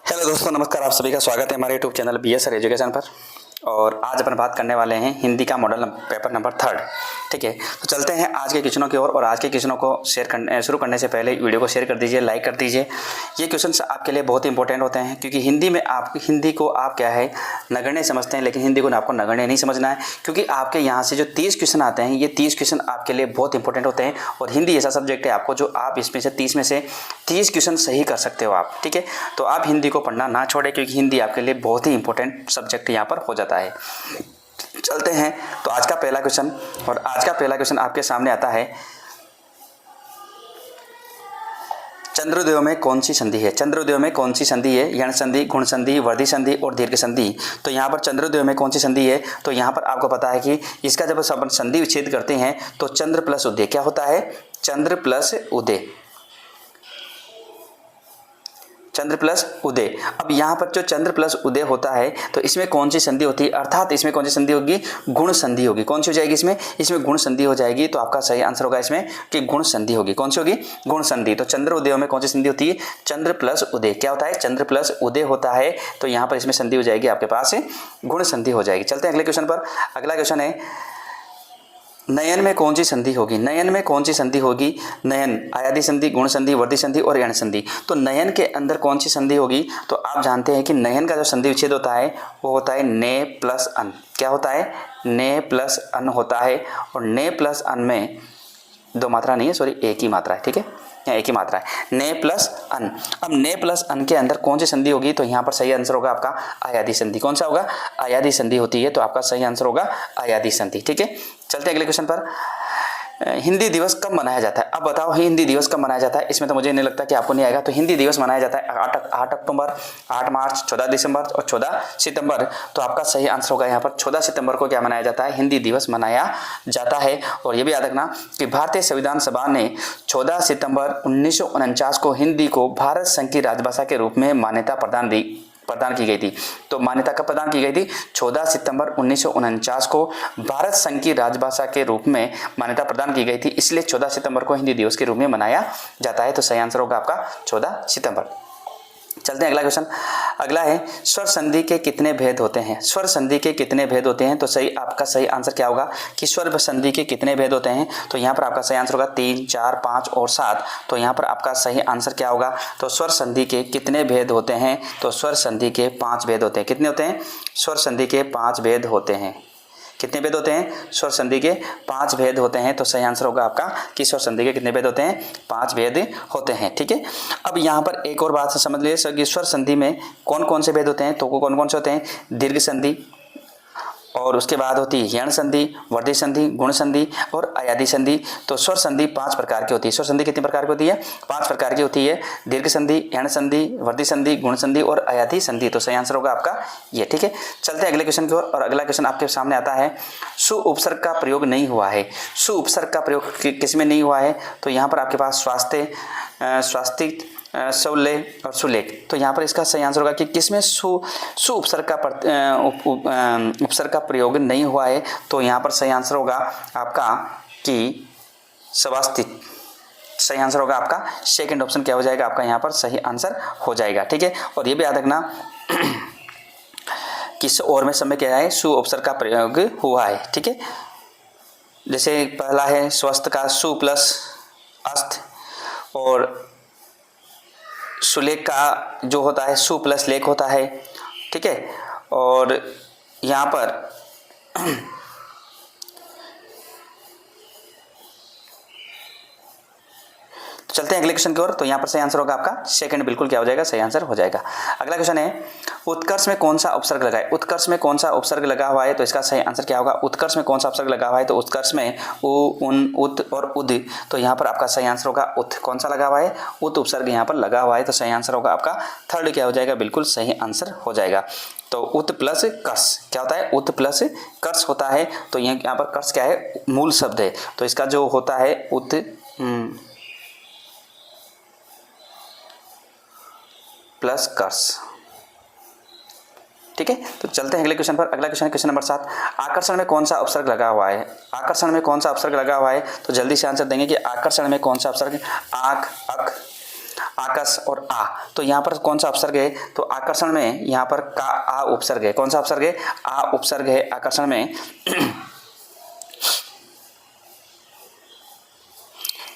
Hello दोस्तों, नमस्कार। आप सभी का स्वागत है हमारे YouTube channel BS sir education पर। और आज अपन बात करने वाले हैं हिंदी का मॉडल पेपर नंबर 3। ठीक है, तो चलते हैं आज के क्वेश्चनों की ओर। और आज के क्वेश्चनों को शुरू करने से पहले वीडियो को शेयर कर दीजिए, लाइक कर दीजिए। ये क्वेश्चन आपके लिए बहुत इंपॉर्टेंट होते हैं, क्योंकि हिंदी को आप क्या है नगण्य समझते हैं, लेकिन हिंदी को आपको नगण्य नहीं समझना है। क्योंकि आपके यहाँ से जो 30 क्वेश्चन आते हैं, ये 30 क्वेश्चन आपके लिए बहुत इंपॉर्टेंट होते हैं। और हिंदी ऐसा सब्जेक्ट है आपको जो आप इसमें से 30 में से 30 क्वेश्चन सही कर सकते हो आप। ठीक है, तो आप हिंदी को पढ़ना ना छोड़ें, क्योंकि हिंदी आपके लिए बहुत ही इंपॉर्टेंट सब्जेक्ट यहाँ पर हो जाता है। चलते हैं तो आज का पहला क्वेश्चन। और आज का पहला क्वेश्चन आपके सामने आता है, चंद्रोदयों में कौन सी संधि है? चंद्रोदयों में कौन सी संधि है? यण संधि, गुण संधि, वर्धी संधि और दीर्घ संधि। तो यहाँ पर चंद्रोदयों में कौन सी संधि है? तो यहाँ पर आपको पता है कि इसका जब अपन संधि विच्छेद करते हैं तो चंद्र प्लस उदय क्या होता है? चंद्र प्लस उदय, चंद्र प्लस उदय। अब यहाँ पर जो चंद्र प्लस उदय होता है तो इसमें कौन सी संधि होती है? अर्थात इसमें कौन सी संधि होगी? गुण संधि होगी। कौन सी हो जाएगी इसमें गुण संधि हो जाएगी। तो आपका सही आंसर होगा इसमें कि गुण संधि होगी। कौन सी होगी? गुण संधि। तो चंद्र उदयों में कौन सी संधि होती है? चंद्र प्लस उदय। क्या होता है? चंद्र प्लस उदय होता है। तो यहाँ पर इसमें संधि हो जाएगी आपके पास गुण संधि हो जाएगी। चलते हैं अगले क्वेश्चन पर। अगला क्वेश्चन है, नयन में कौन सी संधि होगी? नयन में कौन सी संधि होगी? नयन, आयादी संधि, गुण संधि, वर्धी संधि और यण संधि। तो नयन के अंदर कौन सी संधि होगी? तो आप जानते हैं कि नयन का जो संधि विच्छेद होता है वो होता है ने प्लस अन। क्या होता है? ने प्लस अन होता है। और ने प्लस अन में दो मात्रा नहीं है, सॉरी एक ही मात्रा है। ठीक है, यहाँ एक ही मात्रा है, ने प्लस अन। अब ने प्लस अन के अंदर कौन सी संधि होगी? तो यहाँ पर सही आंसर होगा आपका आयादी संधि। कौन सा होगा? आयादी संधि होती है। तो आपका सही आंसर होगा आयादी संधि। ठीक है, चलते हैं अगले क्वेश्चन पर। हिंदी दिवस कब मनाया जाता है? अब बताओ हिंदी दिवस कब मनाया जाता है? इसमें तो मुझे नहीं लगता कि आपको नहीं आएगा। तो हिंदी दिवस मनाया जाता है 8 अक्टूबर, 8 मार्च, 14 दिसंबर और 14 सितंबर। तो आपका सही आंसर होगा यहाँ पर 14 सितंबर को क्या मनाया जाता है? हिंदी दिवस मनाया जाता है। और ये भी याद रखना कि भारतीय संविधान सभा ने 14 सितंबर 1949 को हिंदी को भारत संघ की राजभाषा के रूप में मान्यता प्रदान की गई थी। तो मान्यता कब प्रदान की गई थी? 14 सितंबर 1949 को भारत संघ की राजभाषा के रूप में मान्यता प्रदान की गई थी। इसलिए 14 सितंबर को हिंदी दिवस के रूप में मनाया जाता है। तो सही आंसर होगा आपका 14 सितंबर। चलते हैं अगला क्वेश्चन। अगला है, स्वर संधि के कितने भेद होते हैं? स्वर संधि के कितने भेद होते हैं? तो आपका सही आंसर क्या होगा कि स्वर संधि के कितने भेद होते हैं? तो यहाँ पर आपका सही आंसर होगा 3, 4, 5 और 7। तो यहाँ पर आपका सही आंसर क्या होगा? तो स्वर संधि के कितने भेद होते हैं? तो स्वर संधि के 5 भेद होते हैं। कितने होते हैं? स्वर संधि के 5 भेद होते हैं। कितने भेद होते हैं? स्वर संधि के 5 भेद होते हैं। तो सही आंसर होगा आपका कि स्वर संधि के कितने भेद होते हैं? 5 भेद होते हैं। ठीक है, अब यहाँ पर एक और बात समझ लीजिए कि स्वर संधि में कौन कौन से भेद होते हैं? तो कौन कौन से होते हैं? दीर्घ संधि, और उसके बाद होती है यण संधि, वर्धी संधि, गुण संधि और आयादी संधि। तो स्वर संधि 5 प्रकार की होती है। स्वर संधि कितनी प्रकार की होती है? 5 प्रकार की होती है। दीर्घ संधि, यण संधि, वर्धी संधि, गुण संधि और आयादी संधि। तो सही आंसर होगा आपका ये। ठीक है, चलते हैं अगले क्वेश्चन की ओर। और अगला क्वेश्चन आपके सामने आता है, सु उपसर्ग का प्रयोग नहीं हुआ है। सु उपसर्ग का प्रयोग किस में नहीं हुआ है? तो यहाँ पर आपके पास स्वास्थ्य, स्वास्तिक, सौलेख और सुलेख। तो यहाँ पर इसका सही आंसर होगा कि किसमें सु उपसर्ग का प्रयोग नहीं हुआ है। तो यहाँ पर सही आंसर होगा आपका कि स्वास्तिक। सही आंसर होगा आपका सेकंड ऑप्शन क्या हो जाएगा? आपका यहाँ पर सही आंसर हो जाएगा। ठीक है, और ये भी याद रखना किस और में समय क्या है? सु उपसर्ग का प्रयोग हुआ है। ठीक है, जैसे पहला है स्वस्थ का सु प्लस अस्त, और सुलेख का जो होता है सु प्लस लेख होता है। ठीक है, और यहाँ पर चलते हैं अगले क्वेश्चन की ओर। तो यहाँ पर सही आंसर होगा आपका सेकंड, बिल्कुल क्या हो जाएगा? सही आंसर हो जाएगा। अगला क्वेश्चन है, उत्कर्ष में कौन सा उपसर्ग लगा है? उत्कर्ष में कौन सा उपसर्ग लगा हुआ है? तो इसका सही आंसर क्या होगा? उत्कर्ष में कौन सा उपसर्ग लगा हुआ है? तो उत्कर्ष में उ, उन, उत और उद। तो यहाँ पर आपका सही आंसर होगा उत। कौन सा लगा हुआ है? उत उपसर्ग यहाँ पर लगा हुआ है। तो सही आंसर होगा आपका थर्ड क्या हो जाएगा? बिल्कुल सही आंसर हो जाएगा। तो उत प्लस कर्ष क्या होता है? उत प्लस कर्ष होता है। तो यहाँ पर कर्ष क्या है? मूल शब्द है। तो इसका जो होता है उत प्लस कर्ष। ठीक है, तो चलते हैं अगले क्वेश्चन पर। अगला क्वेश्चन है क्वेश्चन नंबर 7, आकर्षण में कौन सा उपसर्ग लगा हुआ है? आकर्षण में कौन सा उपसर्ग लगा हुआ है? तो जल्दी से आंसर देंगे कि आकर्षण में कौन सा उपसर्ग? आक, अक, आकर्ष और आ, तो यहाँ पर कौन सा उपसर्ग है? तो आकर्षण में यहाँ पर का आ उपसर्ग है। कौन सा उपसर्ग है? आ उपसर्ग है आकर्षण में।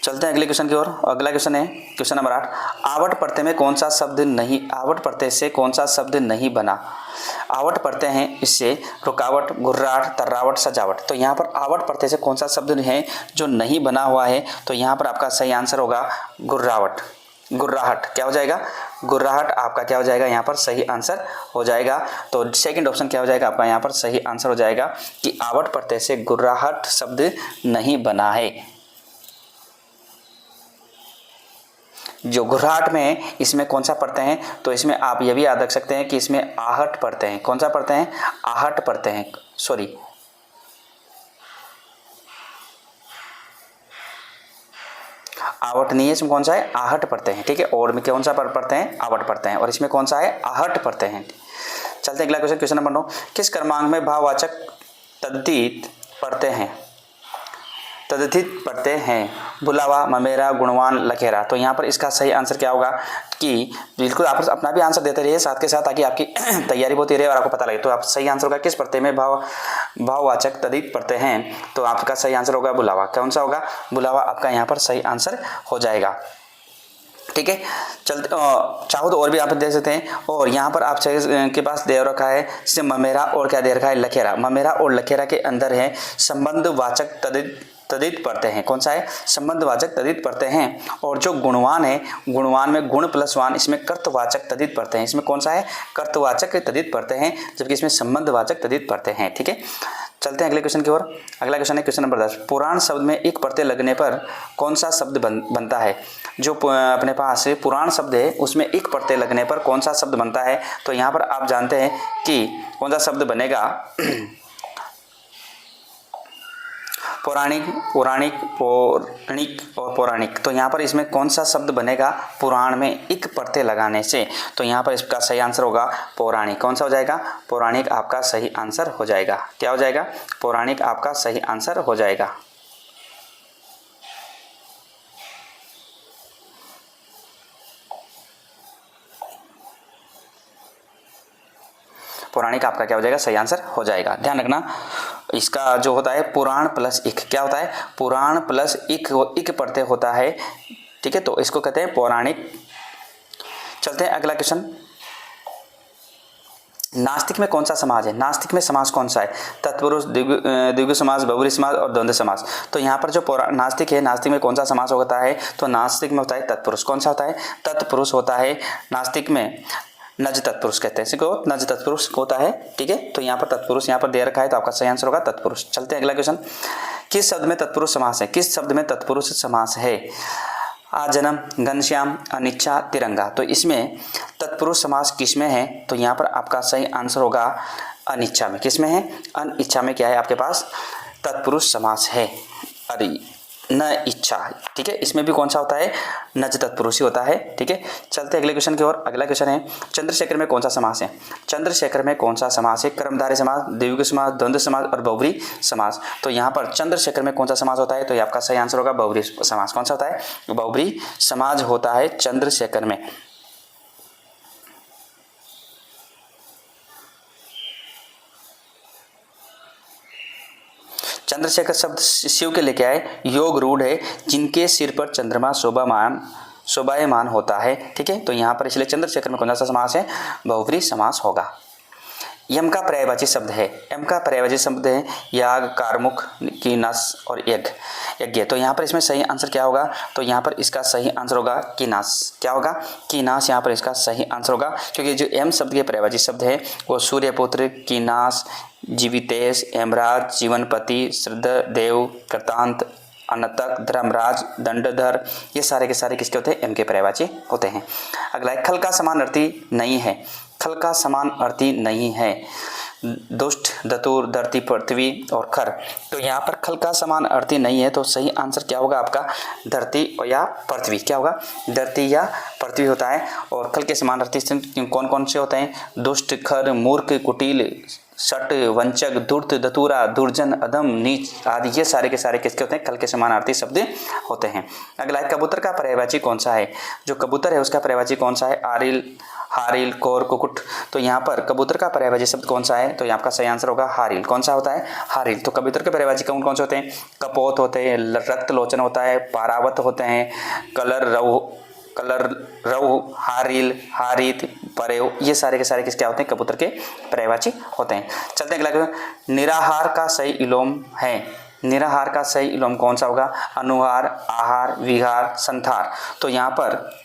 चलते हैं अगले क्वेश्चन की ओर। अगला क्वेश्चन है क्वेश्चन नंबर 8। आवट प्रत्यय में कौन सा शब्द नहीं, आवट प्रत्यय से कौन सा शब्द नहीं बना? आवट प्रत्यय है इससे रुकावट, घुर्राहट, तर्रावट, सजावट। तो यहाँ पर आवट प्रत्यय से कौन सा शब्द है जो नहीं बना हुआ है? तो यहाँ पर आपका सही आंसर होगा घुर्रावट, गुर्राहट। क्या हो जाएगा? गुर्राहट आपका क्या हो जाएगा? यहाँ पर सही आंसर हो जाएगा। तो सेकंड ऑप्शन क्या हो जाएगा आपका? यहाँ पर सही आंसर हो जाएगा कि आवट प्रत्यय से गुर्राहट शब्द नहीं बना है। जो घुर्राहट में है इसमें कौन सा प्रत्यय है? तो इसमें आप ये भी याद रख सकते हैं कि इसमें आहट प्रत्यय है। कौन सा प्रत्यय है? आहट प्रत्यय है, सॉरी आवट नहीं है, इसमें कौन सा है? आहट प्रत्यय है। ठीक है, और में कौन सा प्रत्यय है? आवट प्रत्यय है, और इसमें कौन सा है? आहट प्रत्यय है। चलते हैं अगला क्वेश्चन, क्वेश्चन नंबर 9। किस क्रमांक में भाववाचक तद्धित प्रत्यय हैं? तद्धित प्रत्यय हैं बुलावा, ममेरा, गुणवान, लखेरा। तो यहाँ पर इसका सही आंसर क्या होगा कि बिल्कुल आप अपना भी आंसर देते रहिए साथ के साथ, ताकि आपकी तैयारी होती रहे और आपको पता लगे। तो आप सही आंसर होगा किस प्रत्यय में भाववाचक तद्धित प्रत्यय हैं? तो आपका सही आंसर होगा बुलावा। कौन सा होगा? बुलावा आपका यहाँ पर सही आंसर हो जाएगा। ठीक है, चलते चाहो तो और भी आप देख सकते हैं। और यहाँ पर आप के पास दे रखा है जैसे ममेरा और क्या दे रखा है? लखेरा। ममेरा और लखेरा के अंदर है संबंधवाचक तद्धित प्रत्यय हैं। कौन सा है? संबंधवाचक तद्धित प्रत्यय हैं। और जो गुणवान है, गुणवान में गुण प्लस वान, इसमें कर्तवाचक तद्धित प्रत्यय हैं। इसमें कौन सा है? कर्तवाचक तद्धित प्रत्यय हैं, जबकि इसमें संबंधवाचक तद्धित प्रत्यय हैं। ठीक है, चलते हैं अगले क्वेश्चन की ओर। अगला क्वेश्चन है क्वेश्चन नंबर 10। पुराण शब्द में एक प्रत्यय लगने पर कौन सा शब्द बनता है? जो अपने पास पुराण शब्द है उसमें एक प्रत्यय लगने पर कौन सा शब्द बनता है? तो यहाँ पर आप जानते हैं कि कौन सा शब्द बनेगा? पौराणिक, पौराणिक, पौराणिक और पौराणिक। तो यहाँ पर इसमें कौन सा शब्द बनेगा पुराण में एक प्रत्यय लगाने से? तो यहाँ पर इसका सही आंसर होगा पौराणिक। कौन सा हो जाएगा? पौराणिक आपका सही आंसर हो जाएगा। क्या हो जाएगा? पौराणिक आपका सही आंसर हो जाएगा। पौराणिक आपका क्या हो जाएगा? सही आंसर हो जाएगा। ध्यान रखना, इसका जो होता है पुराण प्लस इक, क्या होता है? पुराण प्लस इक प्रत्यय होता है। ठीक है, तो इसको कहते हैं पौराणिक। चलते हैं अगला क्वेश्चन। नास्तिक में कौन सा समाज है? नास्तिक में समास कौन सा है? तत्पुरुष, द्विगु समास, बहुव्रीहि समास और द्वंद्व समास। तो यहाँ पर जो नास्तिक है, नास्तिक में कौन सा समास होता है? तो नास्तिक में होता है तत्पुरुष। कौन सा होता है? तत्पुरुष होता है। नास्तिक में नज तत्पुरुष कहते हैं, इसको नज तत्पुरुष होता है। ठीक है, तो यहाँ पर तत्पुरुष यहाँ पर दे रखा है, तो आपका सही आंसर होगा तत्पुरुष। चलते हैं अगला क्वेश्चन। किस शब्द में तत्पुरुष समास है? किस शब्द में तत्पुरुष समास है? आजन्म, घनश्याम, अनिच्छा, तिरंगा। तो इसमें तत्पुरुष समास किस में है? तो यहाँ पर आपका सही आंसर होगा अनिच्छा में। किस में है? अनिच्छा में क्या है आपके पास? तत्पुरुष समास है। अरे न इच्छा। ठीक है, इसमें भी कौन सा होता है? नज तत्पुरुष ही होता है। ठीक है, चलते अगले क्वेश्चन की ओर। अगला क्वेश्चन है चंद्रशेखर में कौन सा समास है? चंद्रशेखर में कौन सा समास है? कर्मधारय समास, द्विगु समास, द्वंद्व समास और बहुव्रीहि समास। तो यहाँ पर चंद्रशेखर में कौन सा समास होता है? तो ये आपका सही आंसर होगा बहुव्रीहि समास। कौन सा होता है? बहुव्रीहि समास होता है चंद्रशेखर में। चंद्रशेखर शब्द शिव के लेके आए, योग रूढ़ है जिनके सिर पर चंद्रमा शोभायमान होता है। ठीक है, तो यहाँ पर इसलिए चंद्रशेखर में कौन सा समास है? बहुव्रीहि समास होगा। यम का पर्यायवाची शब्द है, यम का पर्यायवाची शब्द है याग, कारमुख, कीनास और यज्ञ। तो यहाँ पर इसमें सही आंसर क्या होगा? तो यहाँ पर इसका सही आंसर होगा कीनास। क्या होगा? कीनास यहाँ पर इसका सही आंसर होगा, क्योंकि जो एम शब्द के पर्यायवाची शब्द है वो सूर्यपुत्र, कीनास, जीवितेश, यमराज, जीवनपति, श्रद्धदेव, कृतांत, अनतक, धर्मराज, दंडधर, ये सारे के सारे किसके होते हैं? एम के पर्यायवाची होते हैं। अगला है खल का समान अर्थी नहीं है। खल का समान अर्थी नहीं है। दुष्ट, दतुर, धरती, पृथ्वी और खर। तो यहाँ पर खल का समान अर्थी नहीं है, तो सही आंसर क्या होगा आपका? धरती या पृथ्वी। क्या होगा? धरती या पृथ्वी होता है। और खल के समान अर्थी कौन कौन से होते हैं? दुष्ट, खर, मूर्ख, कुटिल, सट, वंचक, धूर्त, धतूरा, दुर्जन, अधम, नीच आदि ये सारे के सारे किसके होते हैं? कल के समानार्थी शब्द होते हैं। अगला है कबूतर का पर्यायवाची कौन सा है? जो कबूतर है उसका पर्यायवाची कौन सा है? आरिल, हारिल, कोर, कुकुट। तो यहाँ पर कबूतर का पर्यायवाची शब्द कौन सा है? तो यहाँ आपका सही आंसर होगा हारिल। कौन सा होता है? हारिल। तो कबूतर के पर्यायवाची कौन कौन से होते हैं? कपोत होते हैं, रक्त लोचन होता है, पारावत होते हैं, कलरव, हारिल, हारित, परेव, ये सारे के सारे किसके होते हैं? कबूतर के पर्यायवाची होते हैं। चलते हैं अगला। निराहार का सही इलोम है। निराहार का सही इलोम कौन सा होगा? अनुहार, आहार, विहार, संथार। तो यहाँ पर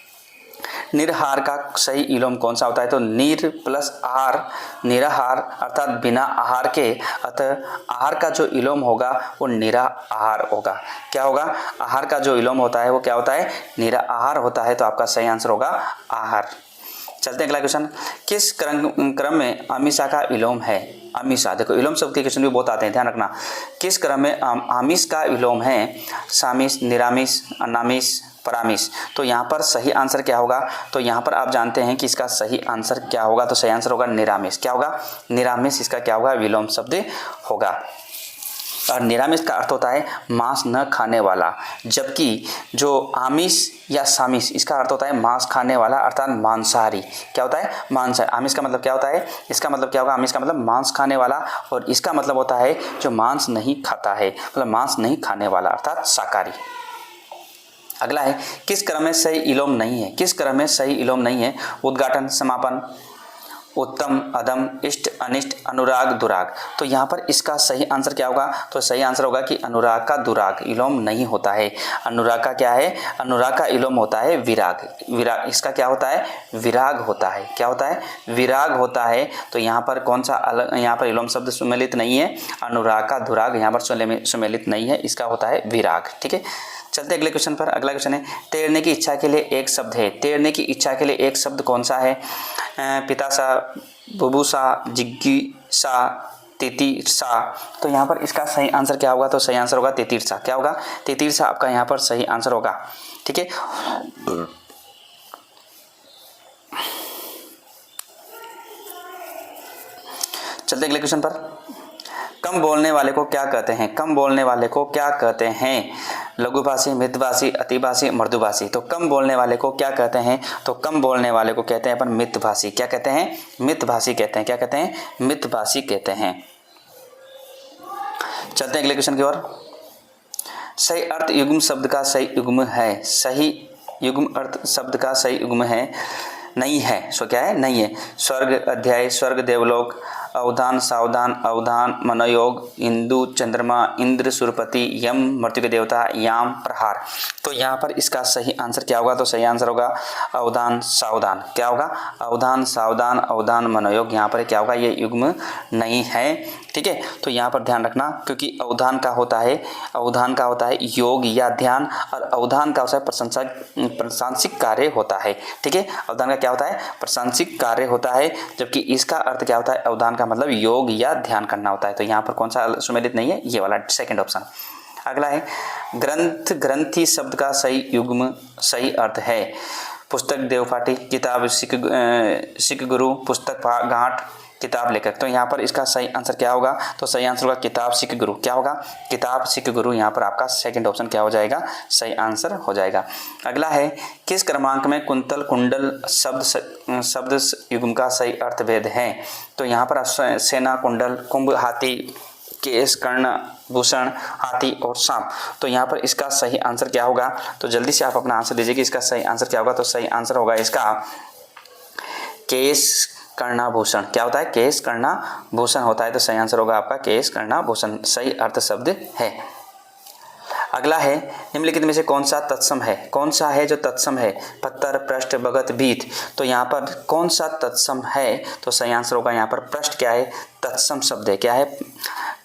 निरहार का सही इलोम कौन सा होता है? तो नीर प्लस आहार, निराहार अर्थात बिना आहार के, अतः आहार का जो इलोम होगा वो निराहार होगा। क्या होगा? आहार का जो इलोम होता है वो क्या होता है? निराहार होता है। तो आपका सही आंसर होगा आहार। चलते हैं अगला क्वेश्चन। किस क्रम में आमिषा का विलोम है? आमिषा, देखो विलोम शब्द के क्वेश्चन भी बहुत आते हैं, ध्यान रखना। किस क्रम में आमिष का विलोम है? सामिष, निरामिष, अनामिष, परामिष। तो यहाँ पर सही आंसर क्या होगा? तो यहाँ पर आप जानते हैं कि इसका सही आंसर क्या होगा? तो सही आंसर होगा निरामिष। क्या होगा? निरामिष इसका क्या होगा? विलोम शब्द होगा। और निरामिष का अर्थ होता है मांस न खाने वाला, जबकि जो आमिष या सामिष इसका अर्थ होता है मांस खाने वाला अर्थात मांसाहारी। क्या होता है? मांसाहारी। आमिष का मतलब क्या होता है? इसका मतलब क्या होगा? आमिष का मतलब मांस खाने वाला, और इसका मतलब होता है जो मांस नहीं खाता है, मतलब मांस नहीं खाने वाला अर्थात शाकाहारी। अगला है किस क्रम में सही इलोम नहीं है? किस क्रम में सही इलोम नहीं है? उद्घाटन, समापन, उत्तम, अधम, इष्ट, अनिष्ट, अनुराग, दुराग। तो यहाँ पर इसका सही आंसर क्या होगा? तो सही आंसर होगा कि अनुराग का दुराग इलोम नहीं होता है। अनुराग का क्या है? अनुराग का इलोम होता है विराग। विराग इसका क्या होता है? विराग होता है। क्या होता है? विराग होता है। तो यहाँ पर कौन सा अलग, यहाँ पर इलोम शब्द सुमेलित नहीं है। अनुराग का दुराग यहाँ पर सुमेलित नहीं है, इसका होता है विराग। ठीक है, चलते अगले क्वेश्चन पर। अगला क्वेश्चन है तैरने की इच्छा के लिए एक शब्द है। तैरने की इच्छा के लिए एक शब्द कौन सा है? पितासा, बुभुसा, जिज्ञासा, तितिर्सा। तो यहाँ पर इसका सही आंसर क्या होगा? तो सही आंसर होगा तितिर्सा। क्या होगा? तितिर्सा आपका यहाँ पर सही आंसर होगा। ठीक है, चलते अगले क्वेश्चन पर। कम बोलने वाले को क्या कहते हैं? कम बोलने वाले को क्या कहते हैं? लघुभाषी, मितभाषी, अतिभाषी, मृदुभाषी। तो कम बोलने वाले को क्या कहते हैं? तो कम बोलने वाले को कहते हैं अपन मितभाषी। क्या कहते हैं? मितभाषी कहते हैं। क्या कहते हैं? मितभाषी कहते हैं। चलते हैं अगले क्वेश्चन की ओर। सही अर्थ युग्म शब्द का सही युग्म है। सही युग्म अर्थ शब्द का सही युग्म है नहीं है। सो क्या है? नहीं है। स्वर्ग, अध्याय, स्वर्ग, देवलोक, अवधान, सावधान, अवधान, मनोयोग, इंदु, चंद्रमा, इंद्र, सुरपति, यम, मृत्यु के देवता, याम, प्रहार। तो यहाँ पर इसका सही आंसर क्या होगा? तो सही आंसर होगा अवधान, सावधान। क्या होगा? अवधान, सावधान, अवधान, मनोयोग। यहाँ पर क्या होगा? ये युग्म नहीं है। ठीक है, तो यहाँ पर ध्यान रखना, क्योंकि अवधान का होता है योग या ध्यान, और अवधान का होता है प्रशंसिक कार्य होता है। ठीक है, अवधान का क्या होता है? प्रशंसिक कार्य होता है, जबकि इसका अर्थ क्या होता है? अवधान का मतलब योग या ध्यान करना होता है। तो यहाँ पर कौन सा सुमेलित नहीं है? ये वाला सेकंड ऑप्शन। अगला है ग्रंथ, ग्रंथि शब्द का सही युग्म सही अर्थ है। पुस्तक, देवपाठी, किताब, सिख गुरु, पुस्तक, गांठ, किताब, लेखक। तो यहाँ पर इसका सही आंसर क्या होगा? तो सही आंसर होगा किताब, सिख गुरु। क्या होगा? किताब, सिख गुरु। यहाँ पर आपका सेकंड ऑप्शन क्या हो जाएगा? सही आंसर हो जाएगा। अगला है किस क्रमांक में कुंतल, कुंडल शब्द युग्म का सही अर्थ भेद है? तो यहाँ पर सेना, कुंडल, कुंभ, हाथी, केस, कर्ण, भूषण, हाथी और सांप। तो यहाँ पर इसका सही आंसर क्या होगा? तो जल्दी से आप अपना आंसर दीजिए कि इसका सही आंसर क्या होगा? तो सही आंसर होगा इसका केस, कर्णाभूषण। क्या होता है? केस, कर्णाभूषण होता है। तो सही आंसर होगा आपका केस, कर्णाभूषण सही अर्थ शब्द है। अगला है निम्नलिखित में से कौन सा तत्सम है? कौन सा है जो तत्सम है? पत्थर, पृष्ठ, भगत, भीत। तो यहाँ पर कौन सा तत्सम है? तो सही आंसर होगा यहाँ पर पृष्ठ। क्या है? तत्सम शब्द है। क्या है?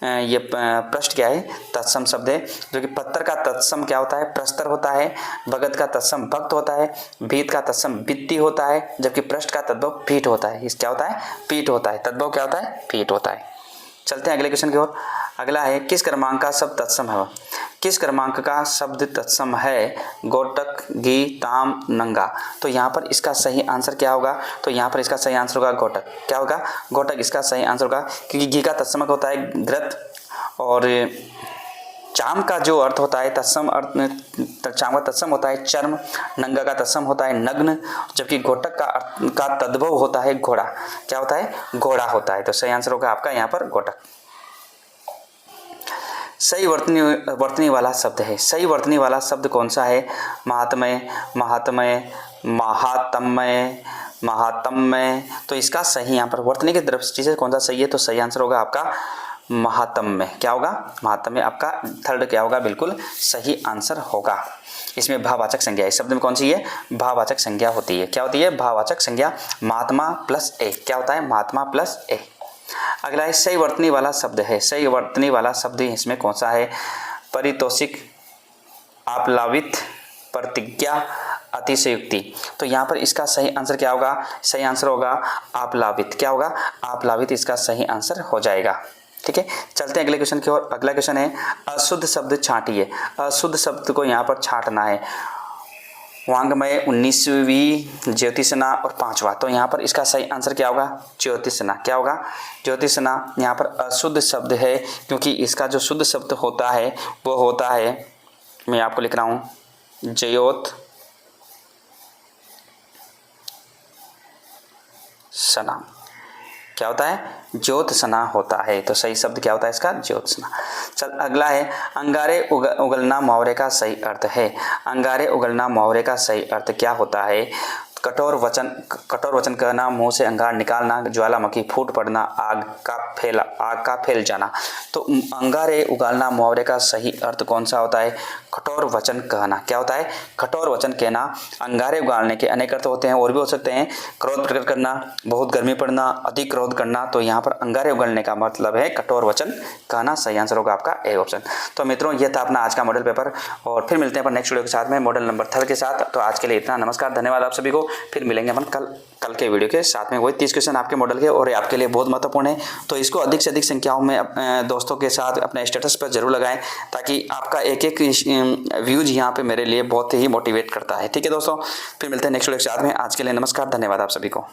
ये पृष्ठ क्या है? तत्सम शब्द है। जो कि पत्थर का तत्सम क्या होता है? प्रस्तर होता है। भगत का तत्सम भक्त होता है। भीत का तत्सम भित्ति होता है, जबकि पृष्ठ का तद्भव पीठ होता है। इस क्या होता है? पीठ होता है। तद्भव क्या होता है? पीठ होता है। चलते हैं अगले क्वेश्चन की ओर। अगला है किस क्रमांक का शब्द तत्सम है? किस क्रमांक का शब्द तत्सम है? गोटक, घी, ताम, नंगा। तो यहाँ पर इसका सही आंसर क्या होगा? तो यहाँ पर इसका सही आंसर होगा गोटक। क्या होगा? गोटक इसका सही आंसर होगा, क्योंकि घी का तत्समक होता है घृत, और चाम का जो अर्थ होता है तत्सम अर्थ, चाम का तत्सम होता है चर्म, नंगा का तत्सम होता है नग्न, जबकि घोटक का अर्थ का तद्भव होता है घोड़ा। क्या होता है? घोड़ा होता है। तो सही आंसर होगा आपका यहाँ पर घोटक। सही वर्तनी वाला शब्द है। सही वर्तनी वाला शब्द कौन सा है? महात्मय, महात्मय, महात्म्य, महात्म्य। तो इसका सही यहाँ पर वर्तनी की दृष्टि से कौन सा सही है? तो सही आंसर होगा आपका महात्म्य। क्या होगा? महात्म्य आपका थर्ड क्या होगा? बिल्कुल सही आंसर होगा। इसमें भाववाचक संज्ञा, इस शब्द में कौन सी है? भाववाचक संज्ञा होती है। क्या होती है? भाववाचक संज्ञा महात्मा प्लस ए। क्या होता है? महात्मा प्लस ए। अगला है सही वर्तनी वाला शब्द है। सही वर्तनी वाला शब्द इसमें कौन सा है? परितोषिक, आप्लावित, प्रतिज्ञा, अतिशयोक्ति। तो यहाँ पर इसका सही आंसर क्या होगा? सही आंसर होगा आप्लावित। क्या होगा? आप्लावित इसका सही आंसर हो जाएगा। ठीक है, चलते हैं अगले क्वेश्चन की ओर। अगला क्वेश्चन है अशुद्ध शब्द छांटिए। अशुद्ध शब्द को यहाँ पर छांटना है। वांग्मय 19वीं, ज्योतिषना और 5वां। तो यहाँ पर इसका सही आंसर क्या होगा? ज्योतिषना। क्या होगा? ज्योतिषना यहाँ पर अशुद्ध शब्द है, क्योंकि इसका जो शुद्ध शब्द होता है वो होता है, मैं आपको लिख रहा हूँ, ज्योत सना। क्या होता है? ज्योत्सना होता है। तो सही शब्द क्या होता है इसका? ज्योत्सना। चल अगला है अंगारे उगलना मुहावरे का सही अर्थ है। अंगारे उगलना मुहावरे का सही अर्थ क्या होता है? कठोर वचन कहना, मुंह से अंगार निकालना, ज्वालामुखी फूट पड़ना, आग का फैल जाना। तो अंगारे उगालना मुहावरे का सही अर्थ कौन सा होता है? कठोर वचन कहना। क्या होता है? कठोर वचन कहना। अंगारे उगालने के अनेक अर्थ होते हैं, और भी हो सकते हैं। क्रोध प्रकट करना, बहुत गर्मी पड़ना, अधिक क्रोध करना। तो यहाँ पर अंगारे उगलने का मतलब है कठोर वचन कहना। सही आंसर होगा आपका ए ऑप्शन। तो मित्रों, यह था अपना आज का मॉडल पेपर, और फिर मिलते हैं अपन नेक्स्ट वीडियो के साथ में मॉडल नंबर 3 के साथ। तो आज के लिए इतना। नमस्कार, धन्यवाद आप सभी को। फिर मिलेंगे अपन कल के वीडियो के साथ में। वही 30 क्वेश्चन आपके मॉडल के, और ये आपके लिए बहुत महत्वपूर्ण है। तो इसको अधिक से अधिक संख्याओं में दोस्तों के साथ अपने स्टेटस पर जरूर लगाएं, ताकि आपका एक एक व्यूज यहाँ पे मेरे लिए बहुत ही मोटिवेट करता है। ठीक है दोस्तों, फिर मिलते हैं नेक्स्ट वीडियो के साथ में। आज के लिए नमस्कार, धन्यवाद आप सभी को।